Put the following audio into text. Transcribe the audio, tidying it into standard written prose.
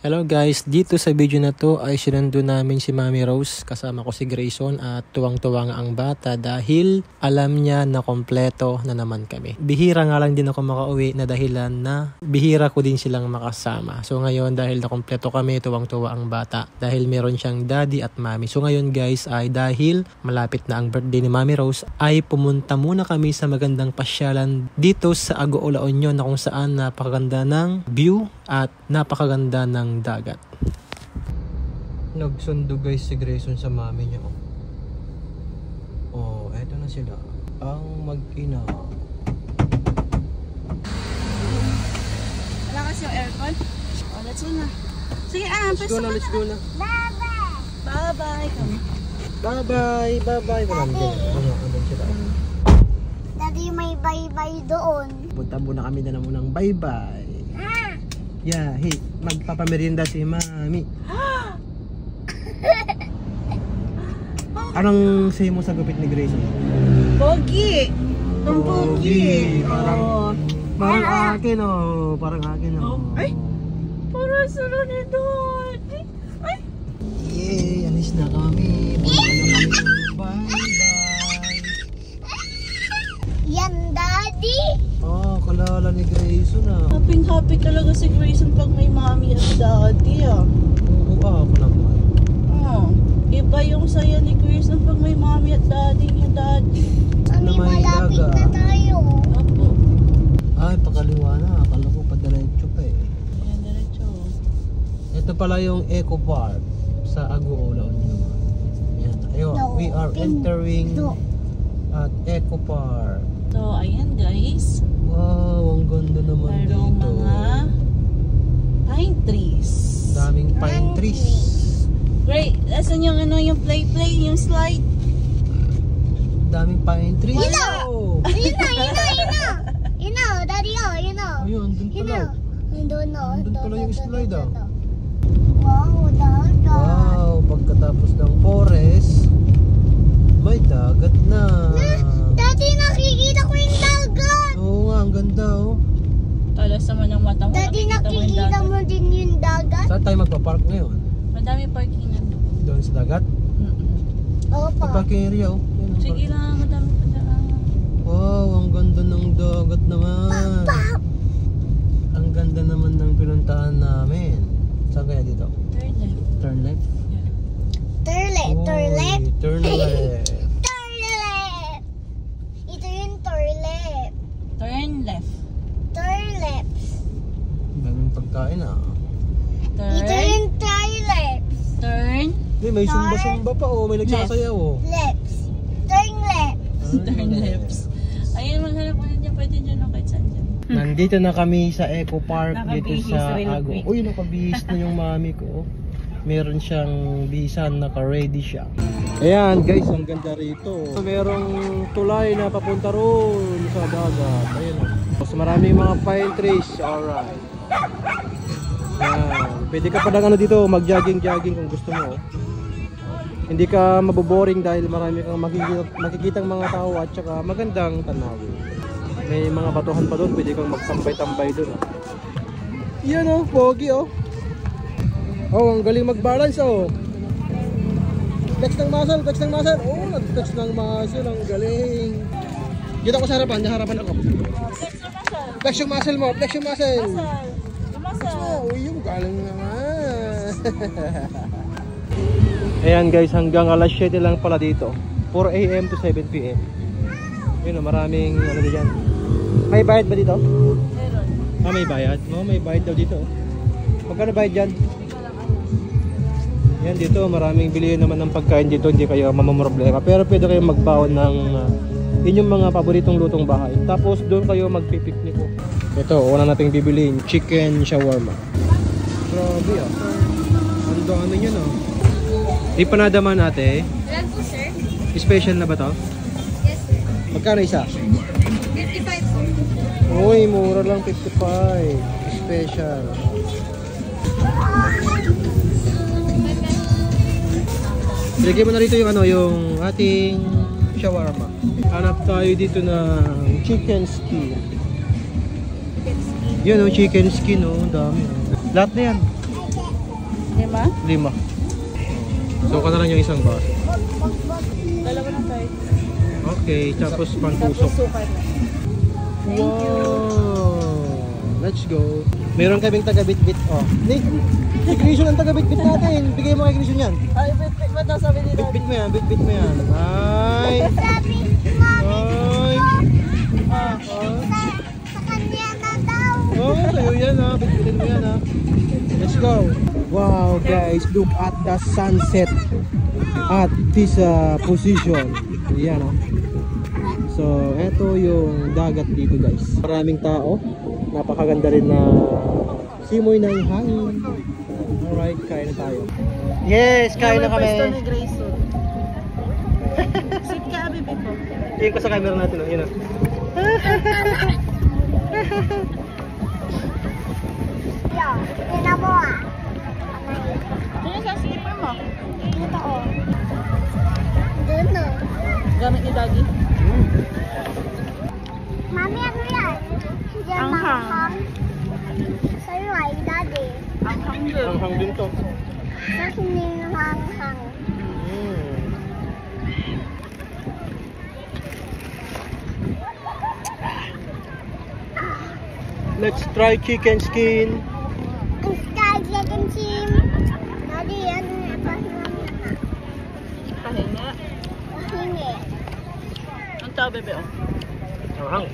Hello guys, dito sa video na to ay sinundo namin si Mami Rose, kasama ko si Grayson at tuwang-tuwa nga ang bata dahil alam niya na kompleto na naman kami. Bihira nga lang din ako makauwi na dahilan na bihira ko din silang makasama. So ngayon dahil na kompleto kami, tuwang-tuwa ang bata dahil meron siyang daddy at mami. So ngayon guys ay dahil malapit na ang birthday ni Mami Rose ay pumunta muna kami sa magandang pasyalan dito sa Agoola Union na kung saan napakaganda ng view at napakaganda ng dagat. Nagsundo guys si Grayson sa mami niya. Oh, eto na sila. Ang mag-ina. Wala kasi yung aircon? Oh, let's go na. Sige, Let's go na. Bye-bye! Bye-bye! Bye-bye! Bye-bye! Walang sila. Daddy, may bye-bye doon. Punta muna kami na naman ng bye-bye. Yeah, hey, magpapamerienda si Mami. Anong say mo sa gupit ni Grayson? Pogi! Ang pogi! Parang akin oh. Parang akin oh. Ay! Parang sunod ni doon! Ay! Yay! Alis na kami. Punta na kami ng bye-bye. Yan, Daddy! Oh, kalala ni Grayson ah. Happy talaga si Grayson pag may mommy at daddy ah. Oo, ako naman. Oh, iba yung saya ni Grayson pag may mommy at daddy niya daddy. Mami, may malapit daga. na tayo. Opo. Ay, pakaliwa na. Akala ko pa diretso pa eh. Ayan, diretso. Ito pala yung Eco Park sa Agoola Union. Ayan. Ayun, No, we are entering no. at Eco Park. So, ayan guys. Wow, ang ganda naman Mayroong dito. mga pine trees. Daming pine trees. Great. Asan yung yung play, yung slide? Daming pine trees. Yun na! Oh. Yun na! Daddy, oh, yun na. Ayun, dun pala. Doon na. Dun pala yung slide ah. Wow, dagat. Wow, pagkatapos ng forest, may dagat na. Daddy, nakikita ko yung dagat. Oo nga, ang ganda oh. Talas naman ng mata mo. Daddy, Nakikita mo yung nakikita dagat. mo din yung dagat? Saan tayo magpa-park ngayon? Madami parking na. Doon sa dagat? Opo. Sa parking area oh. Yan ang Sige parking. lang, madami pa daan. Wow, ang ganda ng dagat naman. Ang ganda naman ng pinuntahan namin. Saan kaya dito? Turn left. Turn left? Yeah. Turn left. Turn left. Turn left. Ito yung turn left. Turn left. Turn left. Daming pagkain ah. Ito Turn. yung turn left. Turn. May sumba-sumba pa oh. May nagsasayaw oh. Left. Turn left. Turn left. Ayun, maghanap ulit dyan. Pwede dyan o kahit saan dyan. Nandito na kami sa Eco Park dito Nakabihis sa real Ago. quick. Uy, nakabihis na yung mami ko. Meron siyang bihisan, naka-ready siya. Ayan guys, ang ganda rito. Merong tulay na papunta roon sa dagat. Ayan. Mas maraming mga pine trees. Alright. Ayan. Pwede ka pa lang dito, mag-jogging-jogging kung gusto mo. Hindi ka maboboring dahil marami kang makikitang mga tao at saka magandang tanawin. May mga batuhan pa doon, pwede kang magtambay-tambay doon. Yan oh, pogi oh. Oh, ang galing mag-balance oh. Flex ng muscle, flex ng muscle. Oh, nag-flex ng muscle, ang galing. Dito ako sa harapan, ako. Flex yung muscle mo, flex yung muscle. Flex mo, uy, yung galing naman. Ayan guys, hanggang alas 7 lang pala dito. 4 AM to 7 PM. Yun oh, maraming ano diyan. May bayad ba dito? Meron. Ah, may bayad? No, may bayad daw dito. Magkano bayad dyan? Yan dito, maraming bilihin naman ng pagkain dito. Hindi kayo mamamroblema. Pero pwede kayong magbaon ng inyong mga paboritong lutong bahay. Tapos doon kayo magpipiknik ko. Ito, una nating bibiliin, chicken shawarma. Grabe ah. Ang dami nyo no. Empanada man ate. Ilan po, sir? Special na ba to? Yes, sir. Magkano isa? 55 po. Uy, mura lang 55. Special. Lagyan mo na rito yung ano, yung ating shawarma. Hanap tayo dito ng chicken skin. Yun o, chicken skin o, dami. Lahat na yan. 5? 5. So, ka na lang yung isang baso. Dalawa na tayo. Okay, tapos pantusok. sukat. Thank you. Wow! Let's go. Meron kaming taga-bit-bit. Oh. Nick, si Grayson ang taga-bit-bit natin. Bigay mo kay Grayson yan. Ay, bit ba daw sabi ni Daddy? Bit-bit mo yan, bit-bit mo yan. Ay! Sabi, mami, Ay! Ah. Oh, sa kanya na daw. oh sa'yo yan ha. Bit-bitin mo yan ha. Let's go. Wow guys, look at the sunset at this position. Yan ha. So, eto yung dagat dito guys. Maraming tao. Napakaganda rin na simoy ng hangin. Alright, kain na tayo. Yes, kain na Pwesto ni kami. Grayson. Sit ka, baby ko. Tingin ko sa camera natin. Oh. Yun o. Yo, tingnan mo ah. Ano sa slipper mo? Dito oh. Doon oh. Gamit ni Daddy. Mami, ano yan? Diyan Anghang. manghang. Sa'yo ay, daddy. Ang hanggang. Ang hang din to. Sa hinihanghang. Let's try chicken skin. Ang sky chicken team. Daddy, ano yan? Pahinga mo na. Pahinga. Pahinga. Ang tao, bebe, oh. Ang hang.